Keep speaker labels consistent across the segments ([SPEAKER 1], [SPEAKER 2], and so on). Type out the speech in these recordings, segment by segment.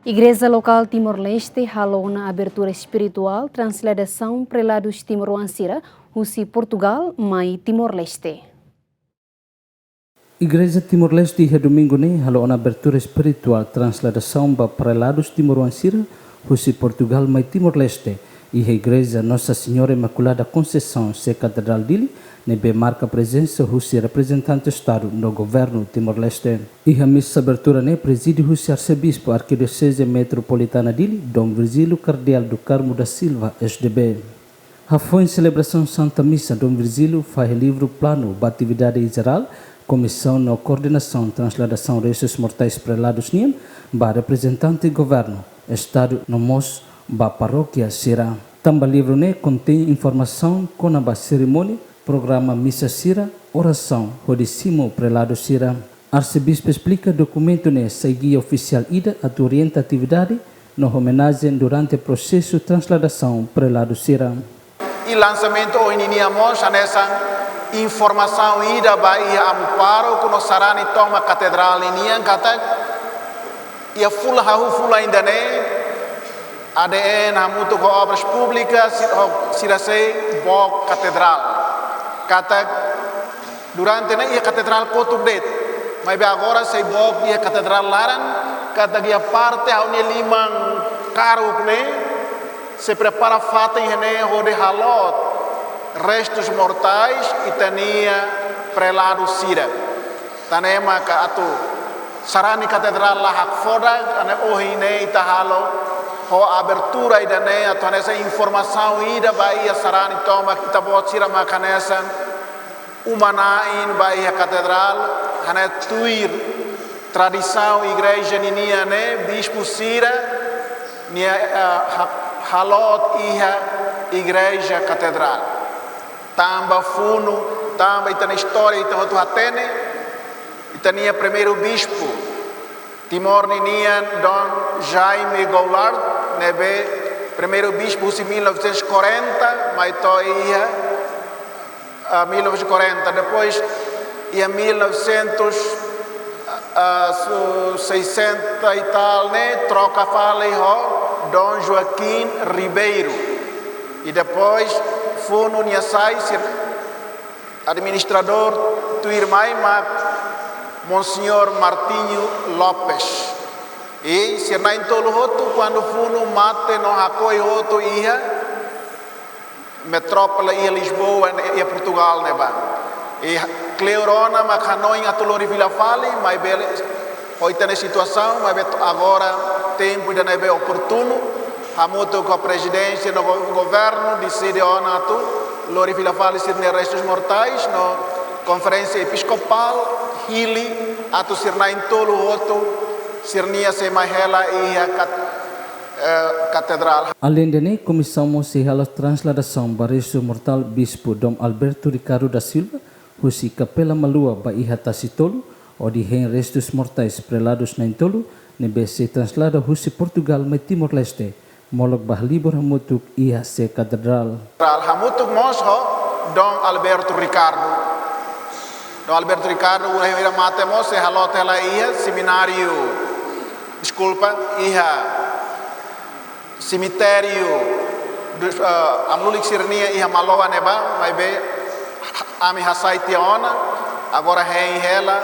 [SPEAKER 1] Igreja Local Timor-Leste halou na abertura espiritual Transladação Prelados Timor-Ansira, Rússia Portugal, Mai Timor-Leste.
[SPEAKER 2] Igreja Timor-Leste ha domingo ne halou na abertura espiritual Transladação ba Prelados Timor-Ansira, Rússia Portugal, Mai Timor-Leste. E a Igreja Nossa Senhora Imaculada Conceição, se Catedral dele, nebe marca presença Rússia representante do Estado no governo Timor-Leste. E a missa abertura ne preside Rússia Arcebispo Arquidiocese Metropolitana dele, Dom Virgílio Cardeal do Carmo da Silva, SDB. A foi em celebração Santa Missa, Dom Virgílio faz livro plano da atividade geral, comissão na coordenação transladação restos mortais prelados NIM, ba representante do governo, Estado no MOS, ba paróquia Sira. Também livro ne contém informação com a cerimônia, programa Missa Sira, oração, rodicimo prelado Sira. Arcebispo explica documento ne seguia oficial ida a orienta atividade no homenagem durante o processo de transladação prelado Sira.
[SPEAKER 3] E lançamento hoje iniciamos nessa informação ida Bahia Amparo com o Sarani Toma Catedral em kata e a fula ainda ne ADN hamuto com obras públicas sirasei bo catedral kata durante ne a catedral Cotubdet mas agora sei bo e a catedral Laran kata dia parte a limang caro ne se prepara fata em ne rode halot restos mortais e tania prelado Sira tanema ka atu sarani catedral la hakfoda ane ohine itahalo ho abertura ida ne atu nessa informação ida Bahia sarani toma kita bot Sira makanesa umanain Bahia catedral ane tuir tradição igreja ninia ne bispo Sira nia halot iha igreja catedral tamba funo, tamba itana história itana tu hatene, itania primeiro bispo Timor Ninian Dom Jaime Goulart, nebe primeiro bispo em 1940, mas to ia 1940, depois ia 1960 e tal, né, troca fala ho Dom Joaquim Ribeiro e depois Funo Niasai, administrador do irmão Monsenhor Martinho Lopes. E se na intolo hoto quando Funo mate no hakoi hoto ia metrópole ia Lisboa e Portugal neba. E Cleorona macanoin atolori Vila Fale, mas bele hoje na situação, mas agora tempo ainda não é oportuno. Hamuto com a presidência no governo decide onato lori Vila Fale sirne restos mortais no conferência episcopal hili atu sirna intolo hoto sirnia se mahela e catedral.
[SPEAKER 2] Além de comissão municipal transladação barismo mortal bispo Dom Alberto Ricardo da Silva, husi capela malua ba iha tasitolo o di hen restos mortais prelados na intolo nebe se translada husi Portugal mai Timor-Leste. Molok bahlibor hamutuk ia se katedral.
[SPEAKER 3] Hamutuk mosho Dom Alberto Ricardo. Dom Alberto Ricardo urahira mate mose halotela ia seminário. Desculpa, ia cemitério amlulik sirnia ia maloa neba, vai be ami hasai tiona. Agora rei ela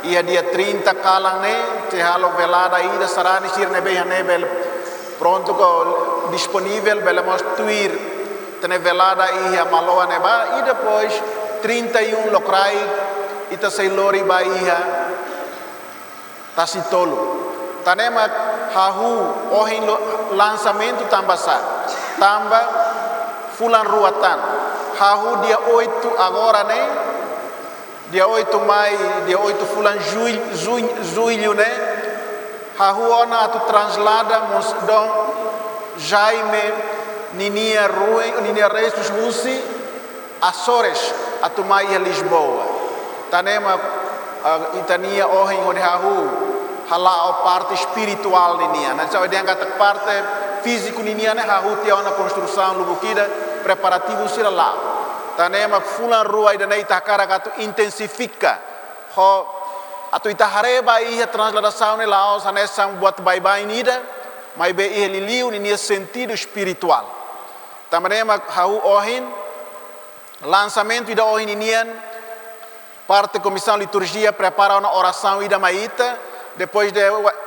[SPEAKER 3] ia dia 30 kalang ne, te halo velada ida sarani sirne be hanebel pronto disponível belemos tuir tene velada e a maloa neba e depois 31 locrai ita sei lori baia tasitolo tanema hahu ohin lançamento tambasa tamba fulan ruatan hahu dia 8 agora né dia 8 mai dia 8 fulan julho né Hahuona tu translada Dom Jaime Ninia Restos Musi Açores atumai a Lisboa. Tanema itania ohin ode hahu hala a parte espiritual ninia. Não sabe dia kata parte físico ninia ne hahu tia na construção lubukida preparativo sira lá. Tanema fulan rua ida nei takara katu intensifica ho atu itahareba ia transladação ne laos anesang buat bye-bye nida mas be ele liu ni sentido espiritual. Tamarema hau ohin lançamento ida ohin inian parte comissão liturgia prepara uma oração ida maita, depois de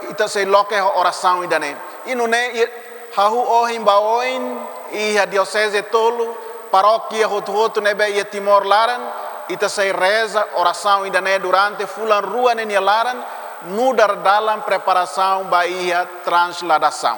[SPEAKER 3] ita se loque a oração ida ne. E não é hau ohin baoin e a diocese tolo paróquia roto nebe e Timor Laran ita se reza oração ida ne durante fulan rua ne laran no dar dalam preparação bahia transladação.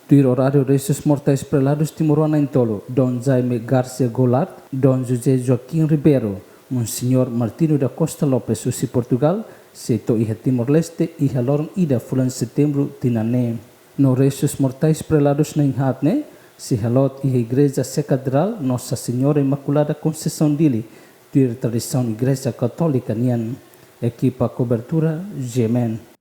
[SPEAKER 2] Do horário desses mortais prelados timoruana em Tolo, Dom Jaime Garcia Goulart, Dom José Joaquim Ribeiro, Monsenhor Martino da Costa Lopes, Usi Portugal, Seto Iha Timor-Leste, Iha Lorong Ida, Fulan Setembro, Tinane. No restos mortais prelados na Inhatne, se halot Iha Igreja Secadral, Nossa Senhora Imaculada Conceição Dili, de tradição Igreja Católica Nian. Equipa cobertura Gemen.